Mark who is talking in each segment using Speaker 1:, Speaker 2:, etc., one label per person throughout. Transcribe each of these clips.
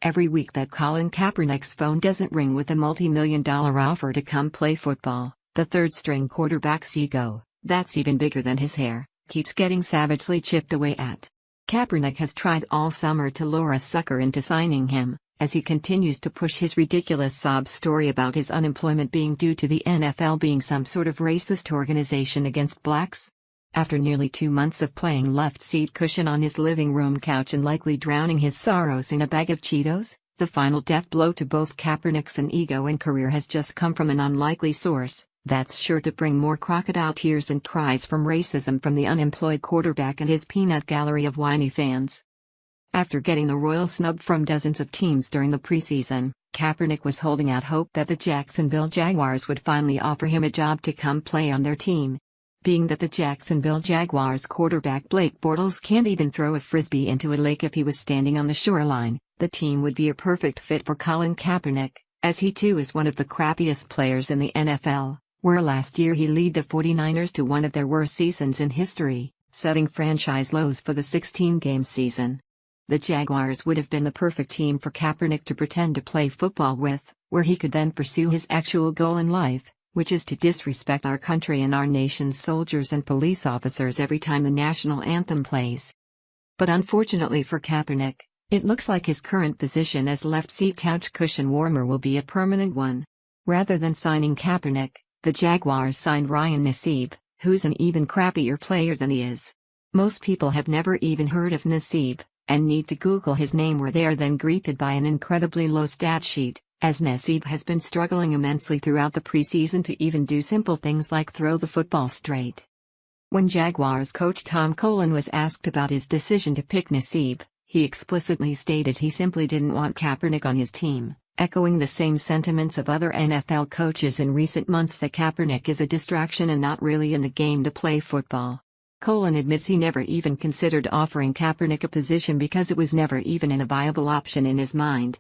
Speaker 1: every week that Colin Kaepernick's phone doesn't ring with a multi-million-dollar offer to come play football, the third-string quarterback's ego, that's even bigger than his hair, keeps getting savagely chipped away at. Kaepernick has tried all summer to lure a sucker into signing him, as he continues to push his ridiculous sob story about his unemployment being due to the NFL being some sort of racist organization against blacks. After nearly 2 months of playing left seat cushion on his living room couch and likely drowning his sorrows in a bag of Cheetos, the final death blow to both Kaepernick's ego and career has just come from an unlikely source that's sure to bring more crocodile tears and cries from racism from the unemployed quarterback and his peanut gallery of whiny fans. After getting the royal snub from dozens of teams during the preseason, Kaepernick was holding out hope that the Jacksonville Jaguars would finally offer him a job to come play on their team. Being that the Jacksonville Jaguars quarterback Blake Bortles can't even throw a frisbee into a lake if he was standing on the shoreline, the team would be a perfect fit for Colin Kaepernick, as he too is one of the crappiest players in the NFL, where last year he led the 49ers to one of their worst seasons in history, setting franchise lows for the 16-game season. The Jaguars would have been the perfect team for Kaepernick to pretend to play football with, where he could then pursue his actual goal in life, which is to disrespect our country and our nation's soldiers and police officers every time the national anthem plays. But unfortunately for Kaepernick, it looks like his current position as left seat couch cushion warmer will be a permanent one. Rather than signing Kaepernick, the Jaguars signed Ryan Nassib, who's an even crappier player than he is. Most people have never even heard of Nassib, and need to Google his name where they are then greeted by an incredibly low stat sheet, as Nassib has been struggling immensely throughout the preseason to even do simple things like throw the football straight. When Jaguars coach Tom Coughlin was asked about his decision to pick Nassib, he explicitly stated he simply didn't want Kaepernick on his team, echoing the same sentiments of other NFL coaches in recent months that Kaepernick is a distraction and not really in the game to play football. Colin admits he never even considered offering Kaepernick a position because it was never even a viable option in his mind.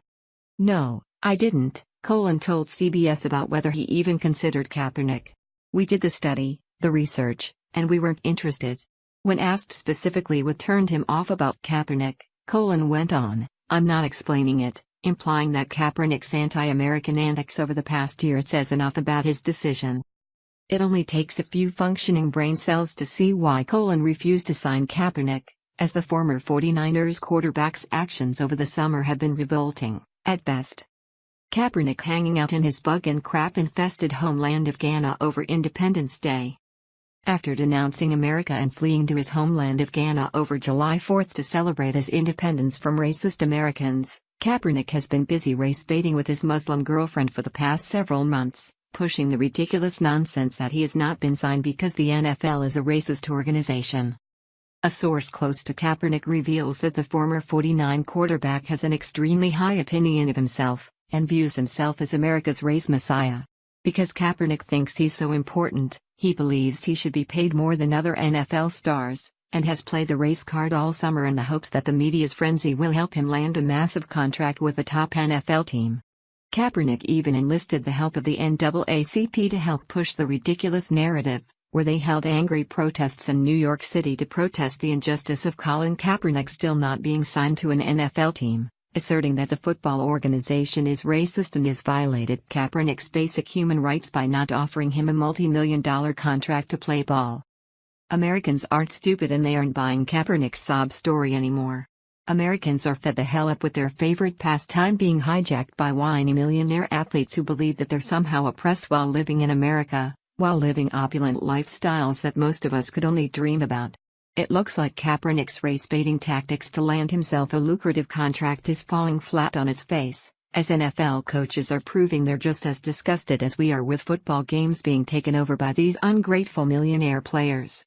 Speaker 1: "No, I didn't," Colin told CBS about whether he even considered Kaepernick. "We did the study, the research, and we weren't interested." When asked specifically what turned him off about Kaepernick, Colin went on, "I'm not explaining it," implying that Kaepernick's anti-American antics over the past year says enough about his decision. It only takes a few functioning brain cells to see why Colin refused to sign Kaepernick, as the former 49ers quarterback's actions over the summer have been revolting, at best. Kaepernick hanging out in his bug and crap-infested homeland of Ghana over Independence Day. After denouncing America and fleeing to his homeland of Ghana over July 4th to celebrate his independence from racist Americans, Kaepernick has been busy race-baiting with his Muslim girlfriend for the past several months, pushing the ridiculous nonsense that he has not been signed because the NFL is a racist organization. A source close to Kaepernick reveals that the former 49 quarterback has an extremely high opinion of himself, and views himself as America's race messiah. Because Kaepernick thinks he's so important, he believes he should be paid more than other NFL stars, and has played the race card all summer in the hopes that the media's frenzy will help him land a massive contract with a top NFL team. Kaepernick even enlisted the help of the NAACP to help push the ridiculous narrative, where they held angry protests in New York City to protest the injustice of Colin Kaepernick still not being signed to an NFL team, asserting that the football organization is racist and has violated Kaepernick's basic human rights by not offering him a multi-million-dollar contract to play ball. Americans aren't stupid and they aren't buying Kaepernick's sob story anymore. Americans are fed the hell up with their favorite pastime being hijacked by whiny millionaire athletes who believe that they're somehow oppressed while living in America, while living opulent lifestyles that most of us could only dream about. It looks like Kaepernick's race-baiting tactics to land himself a lucrative contract is falling flat on its face, as NFL coaches are proving they're just as disgusted as we are with football games being taken over by these ungrateful millionaire players.